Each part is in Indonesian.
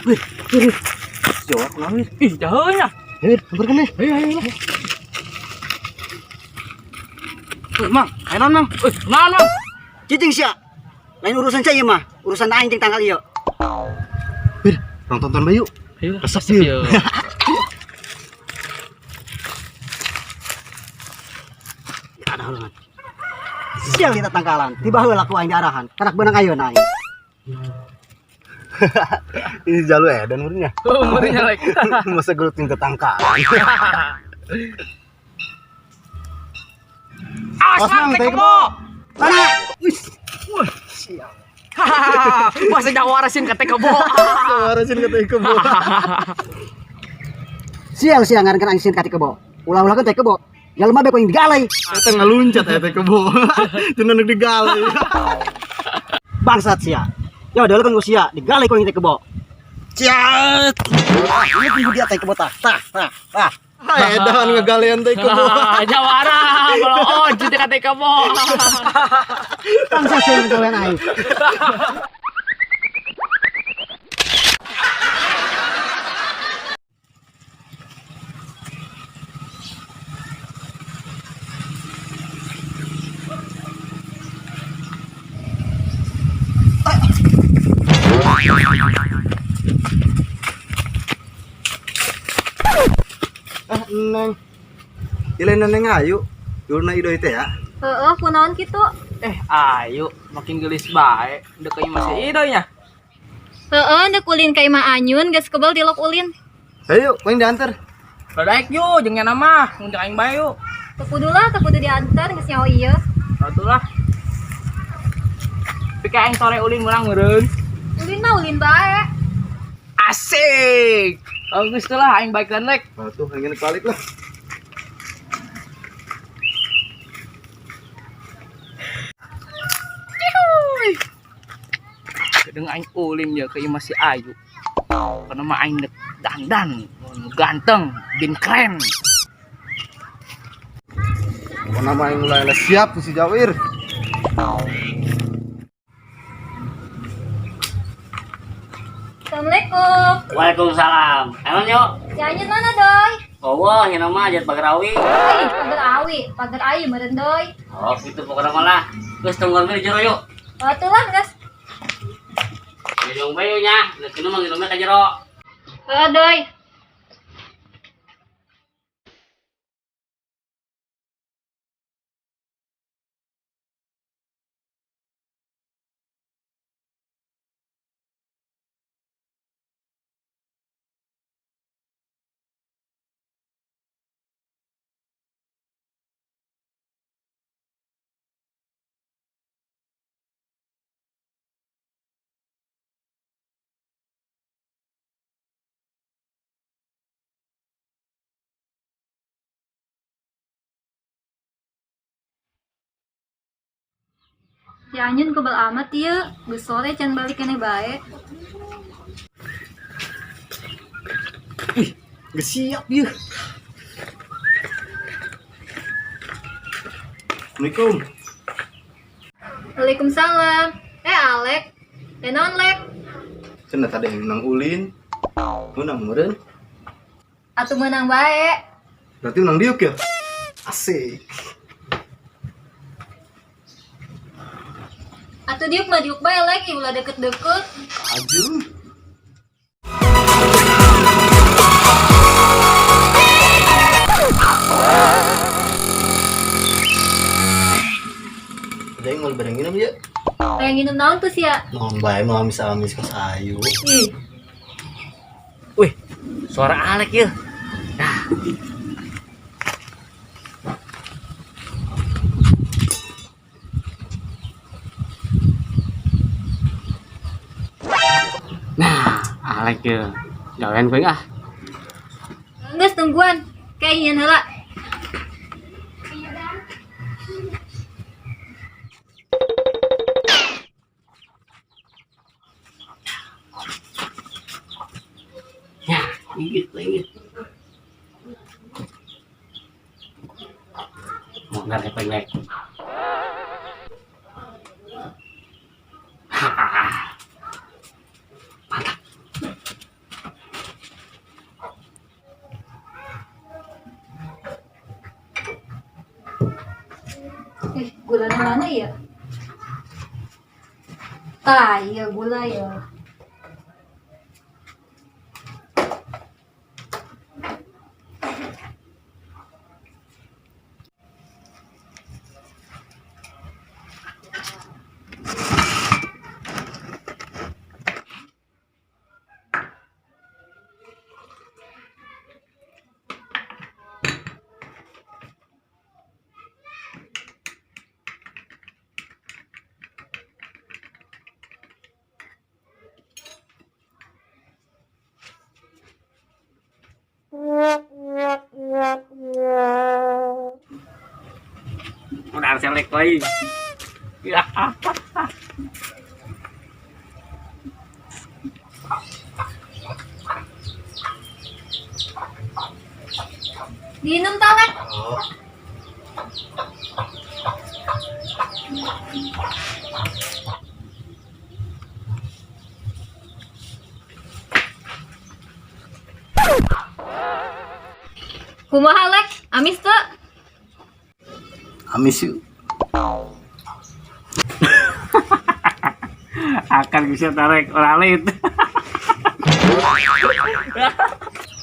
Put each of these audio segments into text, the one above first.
Wih, wih. Jawab kenapa wih? Ih, jahenya. Wih, sabarkan nih. Ayo. Mang, ayo Mang. Naon, Mang? Cicing sia. Lain urusan saya mah, urusan aing jeung tanggal ieu. Wih, tonton bayu. Ayo, resep yuk. Ada halangan. Sial kita tangkalan, tiba heula ku aing di arahan. Karak beunang ayeuna aing. Ini jalu edan murinya. Oh, murinya like. Masa gelutin ke tangkalan. Awas Mang, teh kebo. Mana? Wih. Sial. Masa jawarasin ke teh kebo. Warasin ke teh kebo. Sial ngarankeun aing sin ka teh kebo. Ulah-ulah ke teh kebo. Jalma be ko yang digalai. Eta ngaluncat teh kebo. Teu neuk digalai. Bangsat sia. Ya udah kan usia digalai ko yang teh kebo. Ciat. Ini tunggu dia teh kebo tah. Edan ngegalean teh kebo. Jawara, kalau jadi ka teh kebo. Bangsat sia ngegalean aing. Neng. Ilain neng ayu. Dulna idoy teh ya. Heeh, kunaon kitu? Ayo, makin gelis bae. Dekeuy masih idoynya. Heeh, deuk ulin ka Imah Anyun, geus kebal dilok ulin. Ayo, poin diantar. Badaek yo, jeung nya mah, mun aing bae yo. Teu kudu diantar geus nyaho ieu. Atulah. Pika aing sore ulin urang meureun. Ulin mah ulin bae. Asik. Bagus tuh lah aing baikeun rek. Tuh, ingin balik lah. Kedeng aing ulin ya ke Imah si Ayu. Karena mah aing dandan, ganteng, bin keren. Karena mah yang mulai siap si Jawir. Assalamualaikum. Waalaikumsalam. Emang yuk? Si Anyun mana, Doy? Oh, ini nama aja Pagarawi. Pagar ayu meureun, Doy. Oh, itu pokoknya malah. Terus tungguan me jero yuk. Atulah geus. Minum bayu nya, lekinu mah minumnya ka jero. Heeh, Doy. Si Anyun kebal amat ieu, geus sore can balik keneh bae. Gak siap ya. Assalamualaikum. Waalaikumsalam. Alek. Naon, Lek? Cenah tadi yang menang ulin. Menang meureun. Atuh meunang bae. Berarti menang diuk ya. Asik. Atuh diuk mah diuk bae, Lek, ulah deket-deket. Aju. Ada yang mau bareng minum ya? Kayak nginum naon tuh sia? Non bae mau amis-amis ke sayu. Ih, Wih, suara Alek ya. Nah, Alek ya. Gawean gue ah. geus tungguan. Kayak nyian heula. Ya, inget. Mau ngarep pengen. Gula na mana ya? Tah, iya gula ya. Udah selek lagi. Ya. Diinum tawet. Kumaha lek? Amis tuh? Amis yuk. Akan bisa tarik orang lain.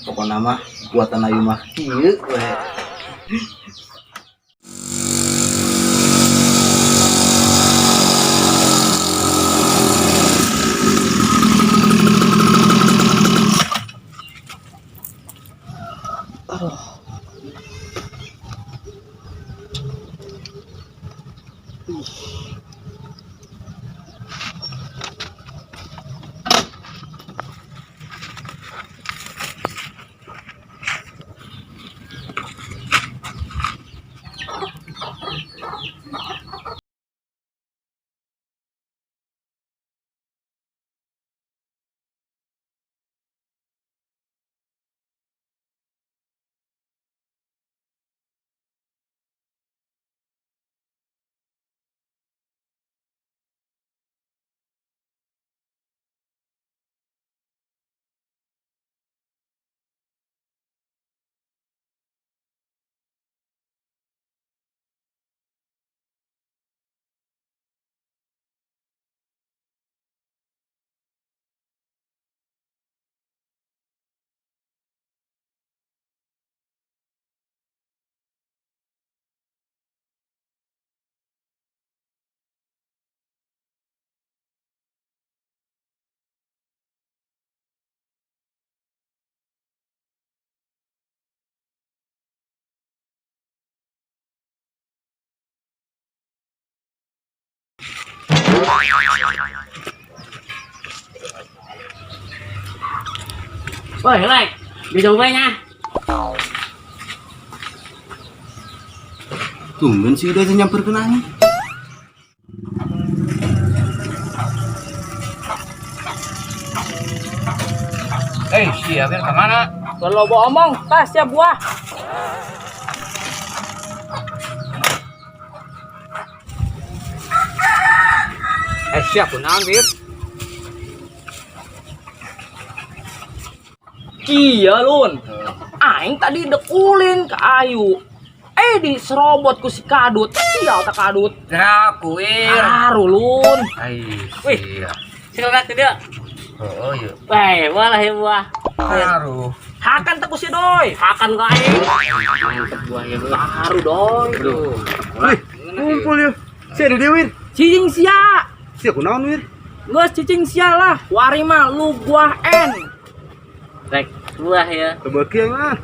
Pokoknya mah buatan ayu mah kieu we. Woi, Lek, dicoba nha. Tumben sih udah nyamper ke nanya. Siapin kemana? Kalau mau omong, tas siap buah. Siap kunaon, Bib? Iya, Lun. Aing tadi dekulin ke Ayu. Diserobot ku si Kadut. Sial tak Kadut. Drakuir. Haru, Lun. Wih, silakan ke dia. Oh iya. Weh, malah ya buah. Haru. Hakan tak ku si Doi. Hakan ke aing. Buah ya buah. Haru, Doi. Wih, ngumpul ya. Saya di Wir. Cicing sia. Sia kunaon Wir? Geus cicing sia lah. Wari mah lu buah N. Rek, buah ya. Kebaki mah.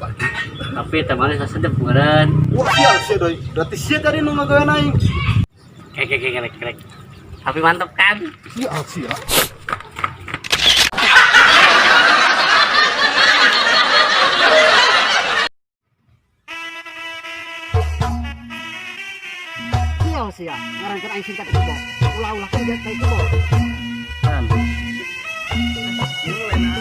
Tapi temannya sedep meureun. Wah, iya sia doi. Berarti sia tadi nu ngagawean aing. Rek. Tapi mantep kan? Sia. Sia, ngarang kan aing singkat kebo. Ulah-ulah kan dia kayak kebo. Kan. Ini mulai